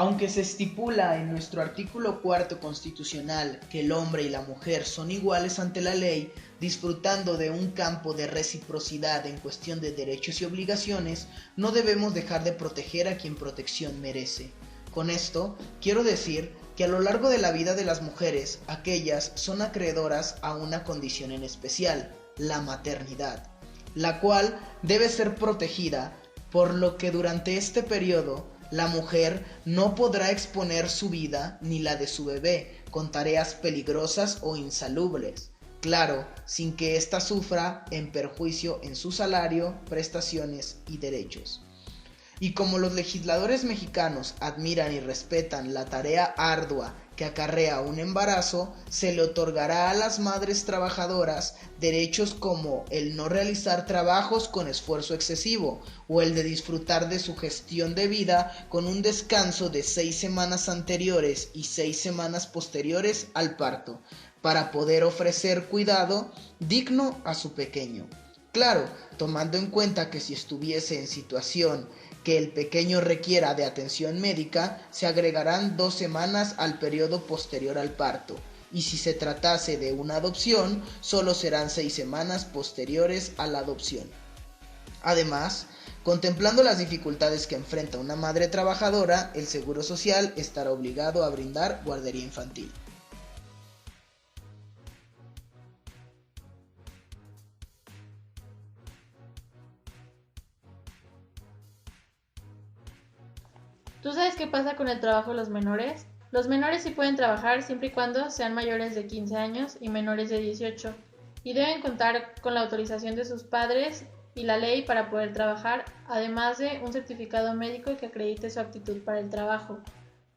Aunque se estipula en nuestro artículo cuarto constitucional que el hombre y la mujer son iguales ante la ley, disfrutando de un campo de reciprocidad en cuestión de derechos y obligaciones, no debemos dejar de proteger a quien protección merece. Con esto, quiero decir que a lo largo de la vida de las mujeres, aquellas son acreedoras a una condición en especial, la maternidad, la cual debe ser protegida, por lo que durante este periodo la mujer no podrá exponer su vida ni la de su bebé con tareas peligrosas o insalubres, claro, sin que ésta sufra en perjuicio en su salario, prestaciones y derechos. Y como los legisladores mexicanos admiran y respetan la tarea ardua que acarrea un embarazo, se le otorgará a las madres trabajadoras derechos como el no realizar trabajos con esfuerzo excesivo o el de disfrutar de su gestión de vida con un descanso de 6 semanas anteriores y 6 semanas posteriores al parto, para poder ofrecer cuidado digno a su pequeño. Claro, tomando en cuenta que si estuviese en situación que el pequeño requiera de atención médica, se agregarán 2 semanas al periodo posterior al parto, y si se tratase de una adopción, solo serán 6 semanas posteriores a la adopción. Además, contemplando las dificultades que enfrenta una madre trabajadora, el Seguro Social estará obligado a brindar guardería infantil. ¿Tú sabes qué pasa con el trabajo de los menores? Los menores sí pueden trabajar siempre y cuando sean mayores de 15 años y menores de 18, y deben contar con la autorización de sus padres y la ley para poder trabajar, además de un certificado médico que acredite su aptitud para el trabajo.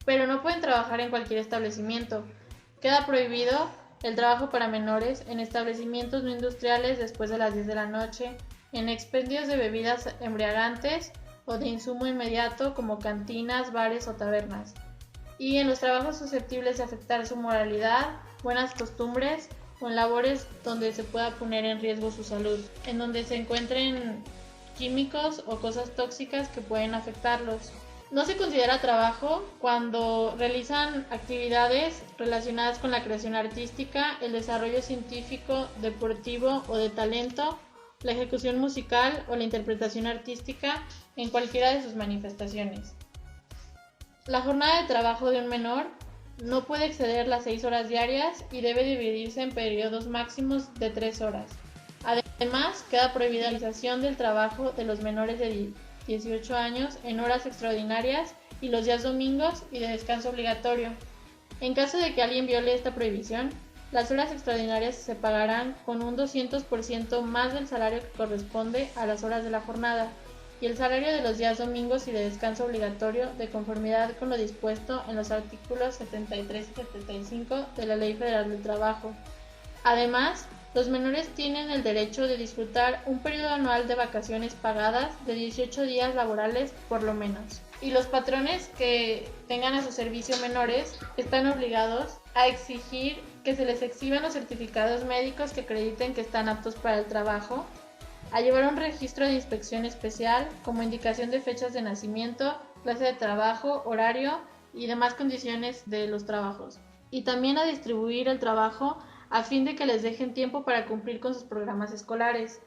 Pero no pueden trabajar en cualquier establecimiento. Queda prohibido el trabajo para menores en establecimientos no industriales después de las 10 de la noche, en expendios de bebidas embriagantes o de insumo inmediato como cantinas, bares o tabernas, y en los trabajos susceptibles de afectar su moralidad, buenas costumbres o en labores donde se pueda poner en riesgo su salud, en donde se encuentren químicos o cosas tóxicas que pueden afectarlos. No se considera trabajo cuando realizan actividades relacionadas con la creación artística, el desarrollo científico, deportivo o de talento, la ejecución musical o la interpretación artística en cualquiera de sus manifestaciones. La jornada de trabajo de un menor no puede exceder las 6 horas diarias y debe dividirse en periodos máximos de 3 horas. Además, queda prohibida la realización del trabajo de los menores de 18 años en horas extraordinarias y los días domingos y de descanso obligatorio. En caso de que alguien viole esta prohibición, las horas extraordinarias se pagarán con un 200% más del salario que corresponde a las horas de la jornada, y el salario de los días domingos y de descanso obligatorio de conformidad con lo dispuesto en los artículos 73 y 75 de la Ley Federal del Trabajo. Además, los menores tienen el derecho de disfrutar un periodo anual de vacaciones pagadas de 18 días laborales por lo menos. Y los patrones que tengan a su servicio menores están obligados a exigir que se les exhiban los certificados médicos que acrediten que están aptos para el trabajo, a llevar un registro de inspección especial como indicación de fechas de nacimiento, clase de trabajo, horario y demás condiciones de los trabajos. Y también a distribuir el trabajo a fin de que les dejen tiempo para cumplir con sus programas escolares,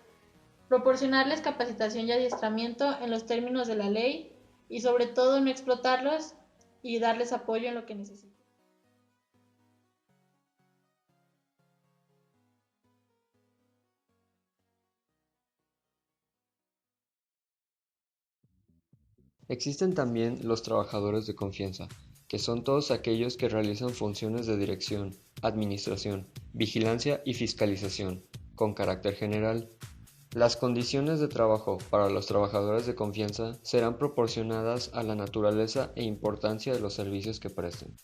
proporcionarles capacitación y adiestramiento en los términos de la ley y sobre todo no explotarlos y darles apoyo en lo que necesiten. Existen también los trabajadores de confianza, que son todos aquellos que realizan funciones de dirección, administración, vigilancia y fiscalización, con carácter general. Las condiciones de trabajo para los trabajadores de confianza serán proporcionadas a la naturaleza e importancia de los servicios que presten.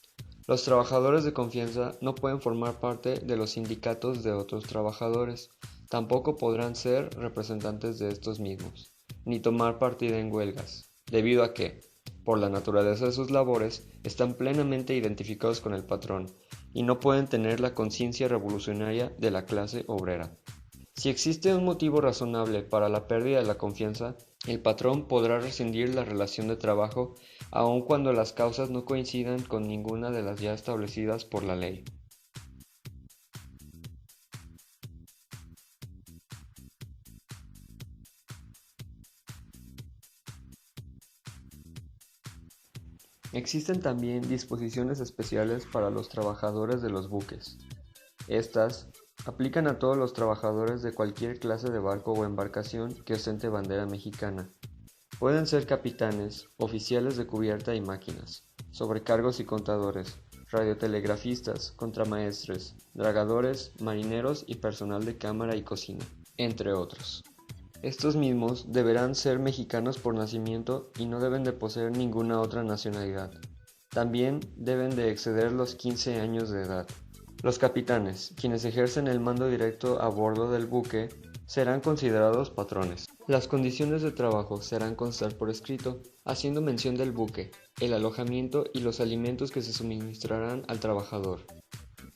Los trabajadores de confianza no pueden formar parte de los sindicatos de otros trabajadores, tampoco podrán ser representantes de estos mismos, ni tomar partida en huelgas, debido a que, por la naturaleza de sus labores, están plenamente identificados con el patrón y no pueden tener la conciencia revolucionaria de la clase obrera. Si existe un motivo razonable para la pérdida de la confianza, el patrón podrá rescindir la relación de trabajo aun cuando las causas no coincidan con ninguna de las ya establecidas por la ley. Existen también disposiciones especiales para los trabajadores de los buques. Estas aplican a todos los trabajadores de cualquier clase de barco o embarcación que ostente bandera mexicana. Pueden ser capitanes, oficiales de cubierta y máquinas, sobrecargos y contadores, radiotelegrafistas, contramaestres, dragadores, marineros y personal de cámara y cocina, entre otros. Estos mismos deberán ser mexicanos por nacimiento y no deben de poseer ninguna otra nacionalidad. También deben de exceder los 15 años de edad. Los capitanes, quienes ejercen el mando directo a bordo del buque, serán considerados patrones. Las condiciones de trabajo se harán constar por escrito, haciendo mención del buque, el alojamiento y los alimentos que se suministrarán al trabajador.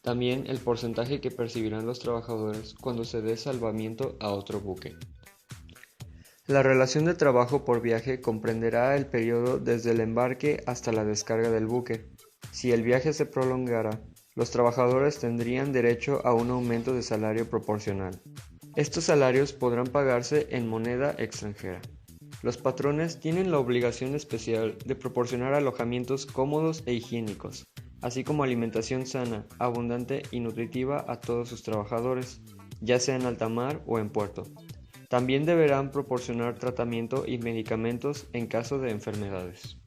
También el porcentaje que percibirán los trabajadores cuando se dé salvamiento a otro buque. La relación de trabajo por viaje comprenderá el periodo desde el embarque hasta la descarga del buque. Si el viaje se prolongara, los trabajadores tendrían derecho a un aumento de salario proporcional. Estos salarios podrán pagarse en moneda extranjera. Los patrones tienen la obligación especial de proporcionar alojamientos cómodos e higiénicos, así como alimentación sana, abundante y nutritiva a todos sus trabajadores, ya sea en alta mar o en puerto. También deberán proporcionar tratamiento y medicamentos en caso de enfermedades.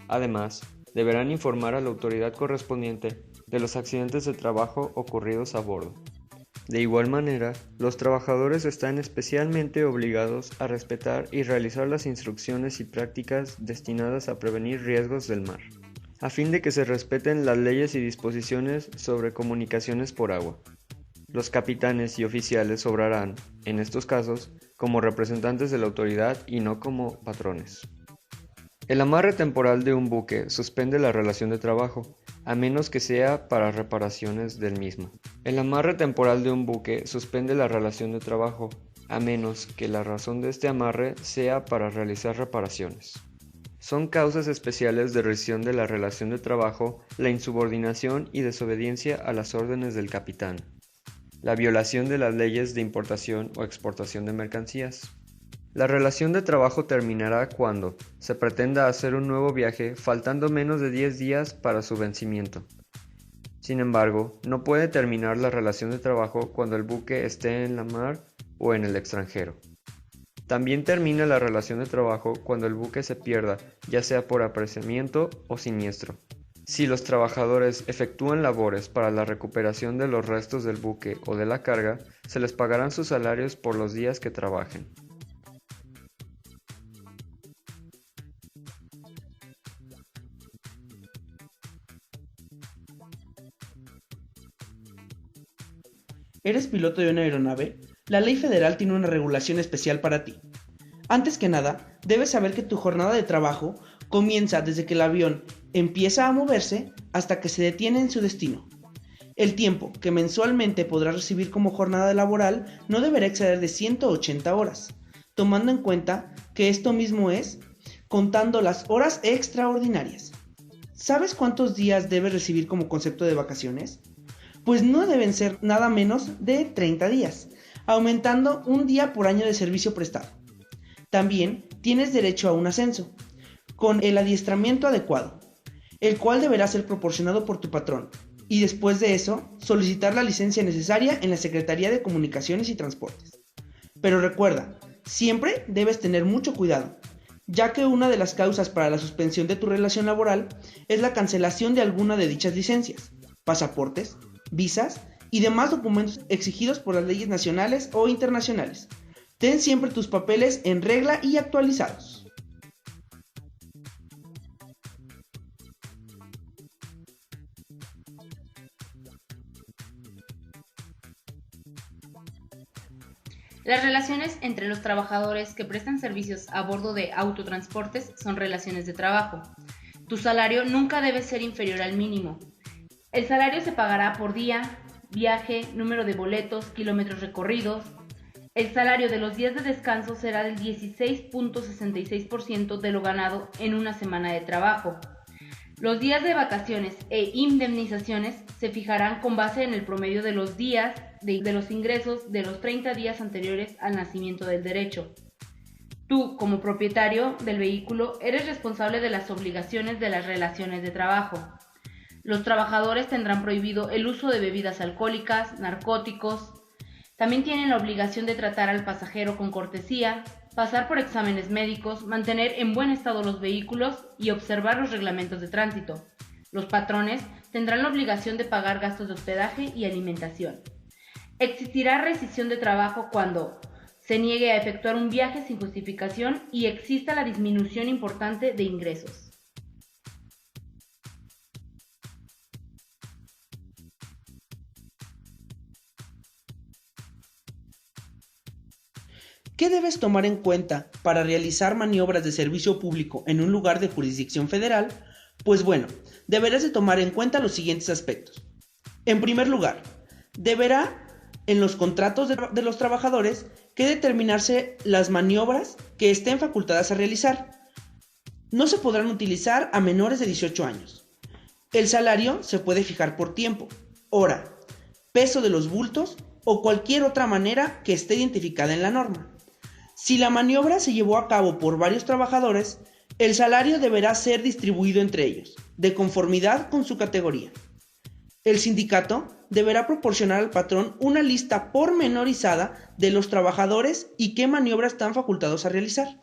Además, deberán informar a la autoridad correspondiente de los accidentes de trabajo ocurridos a bordo. De igual manera, los trabajadores están especialmente obligados a respetar y realizar las instrucciones y prácticas destinadas a prevenir riesgos del mar, a fin de que se respeten las leyes y disposiciones sobre comunicaciones por agua. Los capitanes y oficiales obrarán, en estos casos, como representantes de la autoridad y no como patrones. El amarre temporal de un buque suspende la relación de trabajo, a menos que sea para reparaciones del mismo. El amarre temporal de un buque suspende la relación de trabajo, a menos que la razón de este amarre sea para realizar reparaciones. Son causas especiales de rescisión de la relación de trabajo la insubordinación y desobediencia a las órdenes del capitán, la violación de las leyes de importación o exportación de mercancías. La relación de trabajo terminará cuando se pretenda hacer un nuevo viaje faltando menos de 10 días para su vencimiento. Sin embargo, no puede terminar la relación de trabajo cuando el buque esté en la mar o en el extranjero. También termina la relación de trabajo cuando el buque se pierda, ya sea por apresamiento o siniestro. Si los trabajadores efectúan labores para la recuperación de los restos del buque o de la carga, se les pagarán sus salarios por los días que trabajen. ¿Eres piloto de una aeronave? La ley federal tiene una regulación especial para ti. Antes que nada, debes saber que tu jornada de trabajo comienza desde que el avión empieza a moverse hasta que se detiene en su destino. El tiempo que mensualmente podrás recibir como jornada laboral no deberá exceder de 180 horas, tomando en cuenta que esto mismo es contando las horas extraordinarias. ¿Sabes cuántos días debes recibir como concepto de vacaciones? Pues no deben ser nada menos de 30 días, aumentando un día por año de servicio prestado. También tienes derecho a un ascenso, con el adiestramiento adecuado, el cual deberá ser proporcionado por tu patrón, y después de eso, solicitar la licencia necesaria en la Secretaría de Comunicaciones y Transportes. Pero recuerda, siempre debes tener mucho cuidado, ya que una de las causas para la suspensión de tu relación laboral es la cancelación de alguna de dichas licencias, pasaportes, visas y demás documentos exigidos por las leyes nacionales o internacionales. Ten siempre tus papeles en regla y actualizados. Las relaciones entre los trabajadores que prestan servicios a bordo de autotransportes son relaciones de trabajo. Tu salario nunca debe ser inferior al mínimo. El salario se pagará por día, viaje, número de boletos, kilómetros recorridos. El salario de los días de descanso será del 16.66% de lo ganado en una semana de trabajo. Los días de vacaciones e indemnizaciones se fijarán con base en el promedio de los días de los ingresos de los 30 días anteriores al nacimiento del derecho. Tú, como propietario del vehículo, eres responsable de las obligaciones de las relaciones de trabajo. Los trabajadores tendrán prohibido el uso de bebidas alcohólicas, narcóticos. También tienen la obligación de tratar al pasajero con cortesía, pasar por exámenes médicos, mantener en buen estado los vehículos y observar los reglamentos de tránsito. Los patrones tendrán la obligación de pagar gastos de hospedaje y alimentación. Existirá rescisión de trabajo cuando se niegue a efectuar un viaje sin justificación y exista la disminución importante de ingresos. ¿Qué debes tomar en cuenta para realizar maniobras de servicio público en un lugar de jurisdicción federal? Pues bueno, deberás de tomar en cuenta los siguientes aspectos. En primer lugar, deberá en los contratos de los trabajadores que determinarse las maniobras que estén facultadas a realizar. No se podrán utilizar a menores de 18 años. El salario se puede fijar por tiempo, hora, peso de los bultos o cualquier otra manera que esté identificada en la norma. Si la maniobra se llevó a cabo por varios trabajadores, el salario deberá ser distribuido entre ellos, de conformidad con su categoría. El sindicato deberá proporcionar al patrón una lista pormenorizada de los trabajadores y qué maniobras están facultados a realizar.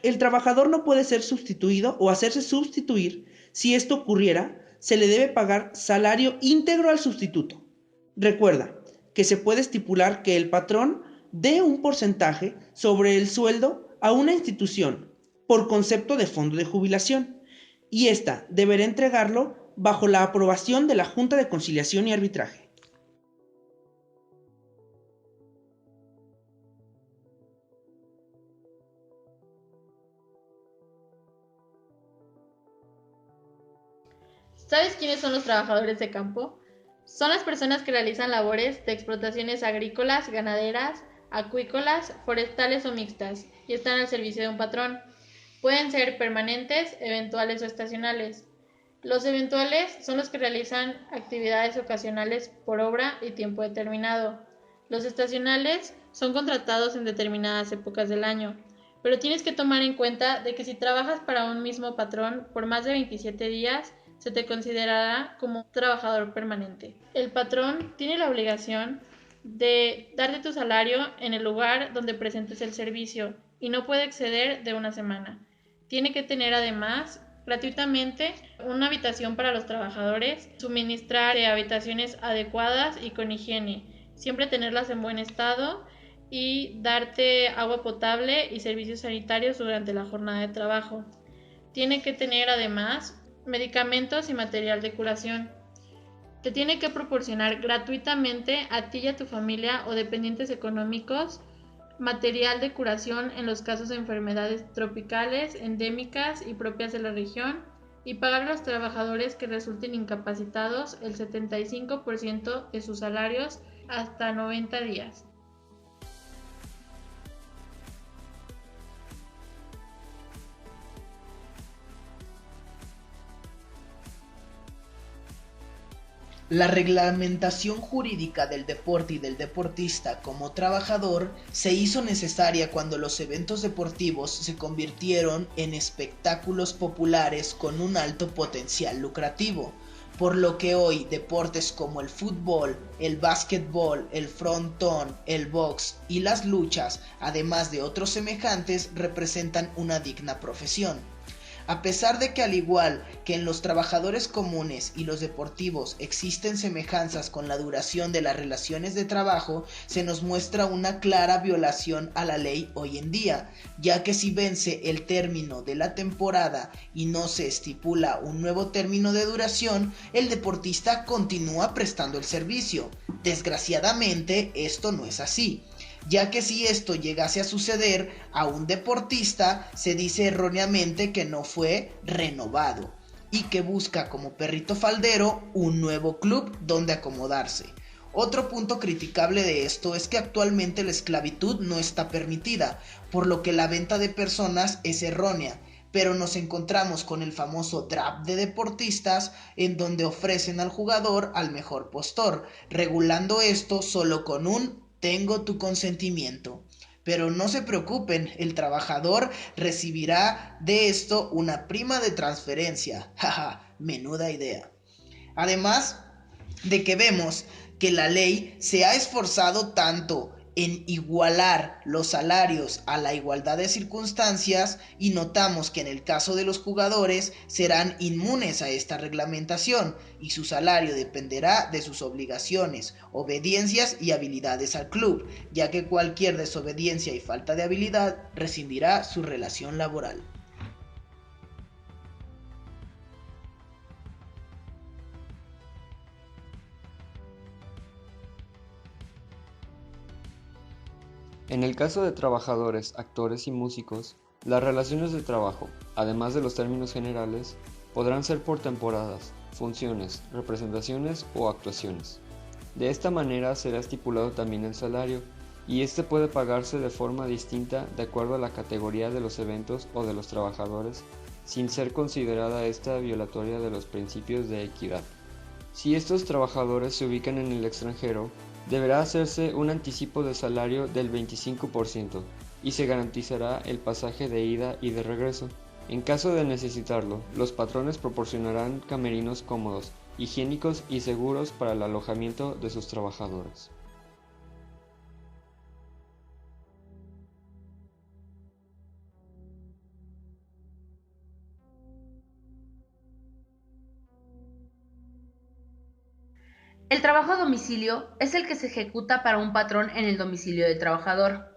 El trabajador no puede ser sustituido o hacerse sustituir. Si esto ocurriera, se le debe pagar salario íntegro al sustituto. Recuerda que se puede estipular que el patrón dé un porcentaje sobre el sueldo a una institución por concepto de fondo de jubilación y ésta deberá entregarlo bajo la aprobación de la Junta de Conciliación y Arbitraje. ¿Sabes quiénes son los trabajadores de campo? Son las personas que realizan labores de explotaciones agrícolas, ganaderas, acuícolas, forestales o mixtas y están al servicio de un patrón. Pueden ser permanentes, eventuales o estacionales. Los eventuales son los que realizan actividades ocasionales por obra y tiempo determinado. Los estacionales son contratados en determinadas épocas del año, pero tienes que tomar en cuenta de que si trabajas para un mismo patrón por más de 27 días, se te considerará como un trabajador permanente. El patrón tiene la obligación de darte tu salario en el lugar donde presentes el servicio y no puede exceder de una semana. Tiene que tener además gratuitamente una habitación para los trabajadores, suministrar habitaciones adecuadas y con higiene, siempre tenerlas en buen estado y darte agua potable y servicios sanitarios durante la jornada de trabajo. Tiene que tener además medicamentos y material de curación. Te tiene que proporcionar gratuitamente a ti y a tu familia o dependientes económicos material de curación en los casos de enfermedades tropicales, endémicas y propias de la región, y pagar a los trabajadores que resulten incapacitados el 75% de sus salarios hasta 90 días. La reglamentación jurídica del deporte y del deportista como trabajador se hizo necesaria cuando los eventos deportivos se convirtieron en espectáculos populares con un alto potencial lucrativo, por lo que hoy deportes como el fútbol, el básquetbol, el frontón, el box y las luchas, además de otros semejantes, representan una digna profesión. A pesar de que al igual que en los trabajadores comunes y los deportivos existen semejanzas con la duración de las relaciones de trabajo, se nos muestra una clara violación a la ley hoy en día, ya que si vence el término de la temporada y no se estipula un nuevo término de duración, el deportista continúa prestando el servicio. Desgraciadamente, esto no es así, ya que si esto llegase a suceder a un deportista, se dice erróneamente que no fue renovado y que busca como perrito faldero un nuevo club donde acomodarse. Otro punto criticable de esto es que actualmente la esclavitud no está permitida, por lo que la venta de personas es errónea, pero nos encontramos con el famoso draft de deportistas en donde ofrecen al jugador al mejor postor, regulando esto solo con un "tengo tu consentimiento". Pero no se preocupen, el trabajador recibirá de esto una prima de transferencia. Jaja, menuda idea. Además de que vemos que la ley se ha esforzado tanto en igualar los salarios a la igualdad de circunstancias, y notamos que en el caso de los jugadores serán inmunes a esta reglamentación y su salario dependerá de sus obligaciones, obediencias y habilidades al club, ya que cualquier desobediencia y falta de habilidad rescindirá su relación laboral. En el caso de trabajadores, actores y músicos, las relaciones de trabajo, además de los términos generales, podrán ser por temporadas, funciones, representaciones o actuaciones. De esta manera será estipulado también el salario, y este puede pagarse de forma distinta de acuerdo a la categoría de los eventos o de los trabajadores, sin ser considerada esta violatoria de los principios de equidad. Si estos trabajadores se ubican en el extranjero, deberá hacerse un anticipo de salario del 25% y se garantizará el pasaje de ida y de regreso. En caso de necesitarlo, los patrones proporcionarán camerinos cómodos, higiénicos y seguros para el alojamiento de sus trabajadores. El trabajo a domicilio es el que se ejecuta para un patrón en el domicilio del trabajador.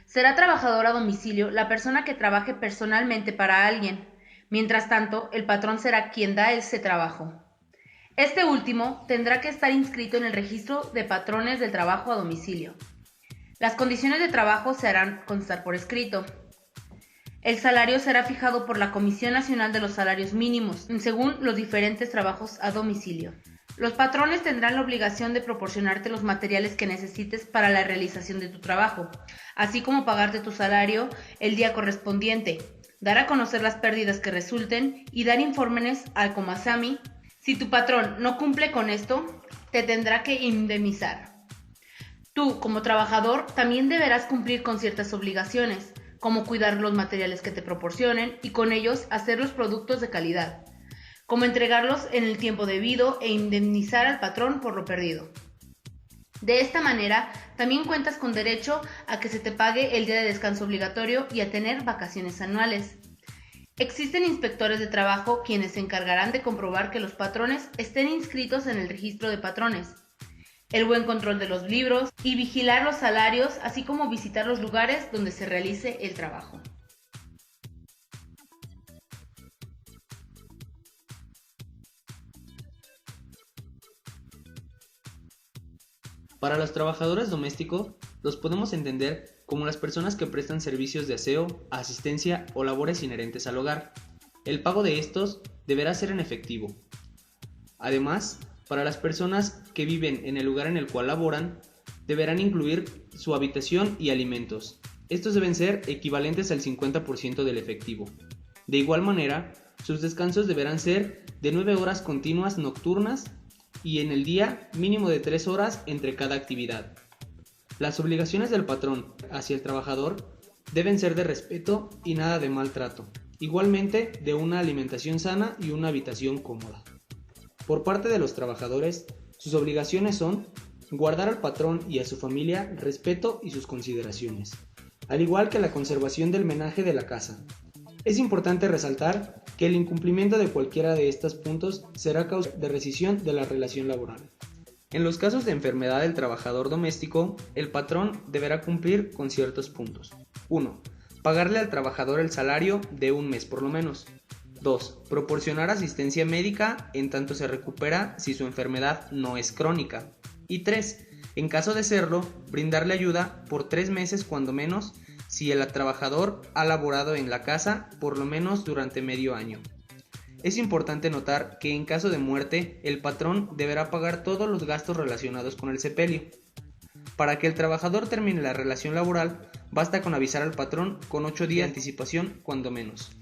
Será trabajador a domicilio la persona que trabaje personalmente para alguien. Mientras tanto, el patrón será quien da ese trabajo. Este último tendrá que estar inscrito en el registro de patrones del trabajo a domicilio. Las condiciones de trabajo se harán constar por escrito. El salario será fijado por la Comisión Nacional de los Salarios Mínimos, según los diferentes trabajos a domicilio. Los patrones tendrán la obligación de proporcionarte los materiales que necesites para la realización de tu trabajo, así como pagarte tu salario el día correspondiente, dar a conocer las pérdidas que resulten y dar informes al Comasami. Si tu patrón no cumple con esto, te tendrá que indemnizar. Tú, como trabajador, también deberás cumplir con ciertas obligaciones, como cuidar los materiales que te proporcionen y con ellos hacer los productos de calidad, como entregarlos en el tiempo debido e indemnizar al patrón por lo perdido. De esta manera, también cuentas con derecho a que se te pague el día de descanso obligatorio y a tener vacaciones anuales. Existen inspectores de trabajo quienes se encargarán de comprobar que los patrones estén inscritos en el registro de patrones, el buen control de los libros y vigilar los salarios, así como visitar los lugares donde se realice el trabajo. Para los trabajadores domésticos, los podemos entender como las personas que prestan servicios de aseo, asistencia o labores inherentes al hogar. El pago de estos deberá ser en efectivo. Además, para las personas que viven en el lugar en el cual laboran, deberán incluir su habitación y alimentos. Estos deben ser equivalentes al 50% del efectivo. De igual manera, sus descansos deberán ser de 9 horas continuas nocturnas y en el día mínimo de 3 horas entre cada actividad. Las obligaciones del patrón hacia el trabajador deben ser de respeto y nada de maltrato, igualmente de una alimentación sana y una habitación cómoda. Por parte de los trabajadores, sus obligaciones son guardar al patrón y a su familia respeto y sus consideraciones, al igual que la conservación del menaje de la casa. Es importante resaltar que el incumplimiento de cualquiera de estos puntos será causa de rescisión de la relación laboral. En los casos de enfermedad del trabajador doméstico, el patrón deberá cumplir con ciertos puntos. 1. Pagarle al trabajador el salario de un mes por lo menos. 2. Proporcionar asistencia médica en tanto se recupera si su enfermedad no es crónica. Y 3. En caso de serlo, brindarle ayuda por 3 meses cuando menos si el trabajador ha laborado en la casa por lo menos durante medio año. Es importante notar que en caso de muerte, el patrón deberá pagar todos los gastos relacionados con el sepelio. Para que el trabajador termine la relación laboral, basta con avisar al patrón con 8 días de anticipación, cuando menos.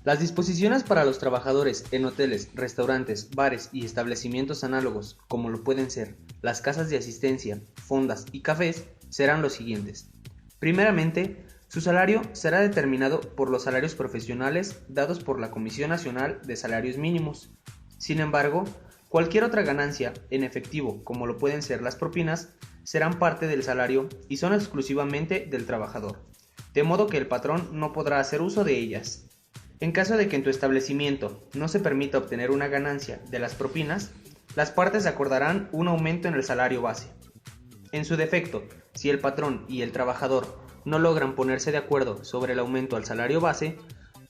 Las disposiciones para los trabajadores en hoteles, restaurantes, bares y establecimientos análogos, como lo pueden ser las casas de asistencia, fondas y cafés, serán los siguientes. Primeramente, su salario será determinado por los salarios profesionales dados por la Comisión Nacional de Salarios Mínimos. Sin embargo, cualquier otra ganancia en efectivo, como lo pueden ser las propinas, serán parte del salario y son exclusivamente del trabajador, de modo que el patrón no podrá hacer uso de ellas. En caso de que en tu establecimiento no se permita obtener una ganancia de las propinas, las partes acordarán un aumento en el salario base. En su defecto, si el patrón y el trabajador no logran ponerse de acuerdo sobre el aumento al salario base,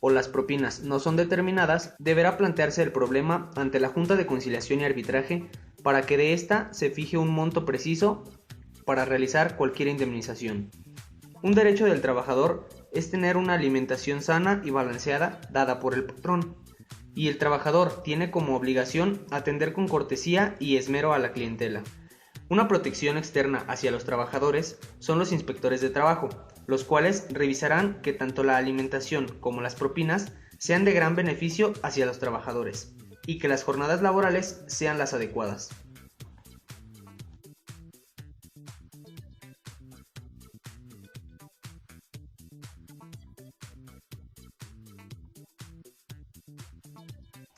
o las propinas no son determinadas, deberá plantearse el problema ante la Junta de Conciliación y Arbitraje para que de ésta se fije un monto preciso para realizar cualquier indemnización. Un derecho del trabajador es tener una alimentación sana y balanceada dada por el patrón, y el trabajador tiene como obligación atender con cortesía y esmero a la clientela. Una protección externa hacia los trabajadores son los inspectores de trabajo, los cuales revisarán que tanto la alimentación como las propinas sean de gran beneficio hacia los trabajadores, y que las jornadas laborales sean las adecuadas.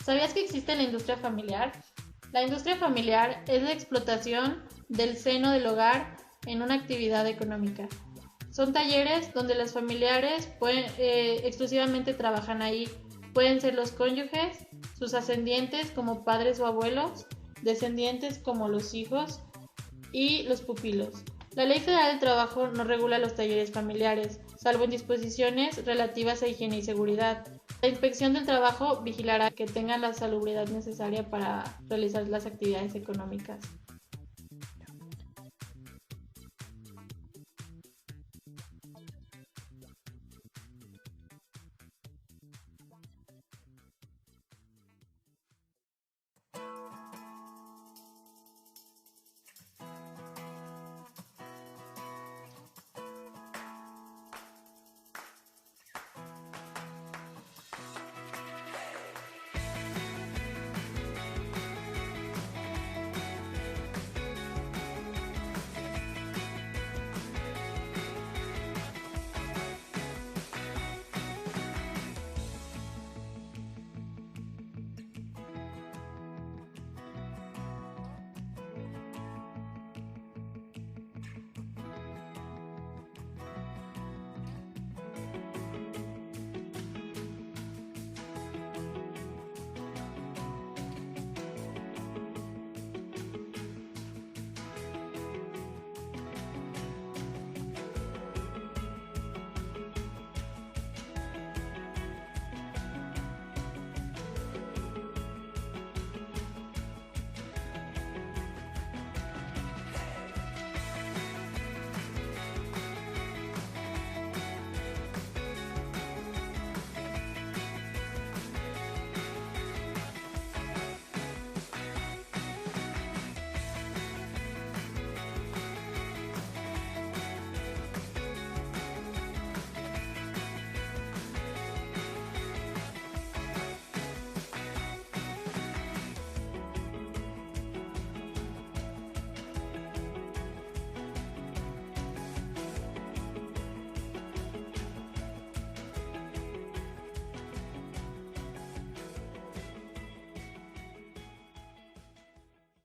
¿Sabías que existe la industria familiar? La industria familiar es la explotación del seno del hogar en una actividad económica. Son talleres donde los familiares exclusivamente trabajan ahí. Pueden ser los cónyuges, sus ascendientes como padres o abuelos, descendientes como los hijos y los pupilos. La Ley Federal del Trabajo no regula los talleres familiares, salvo en disposiciones relativas a higiene y seguridad. La Inspección del Trabajo vigilará que tengan la salubridad necesaria para realizar las actividades económicas.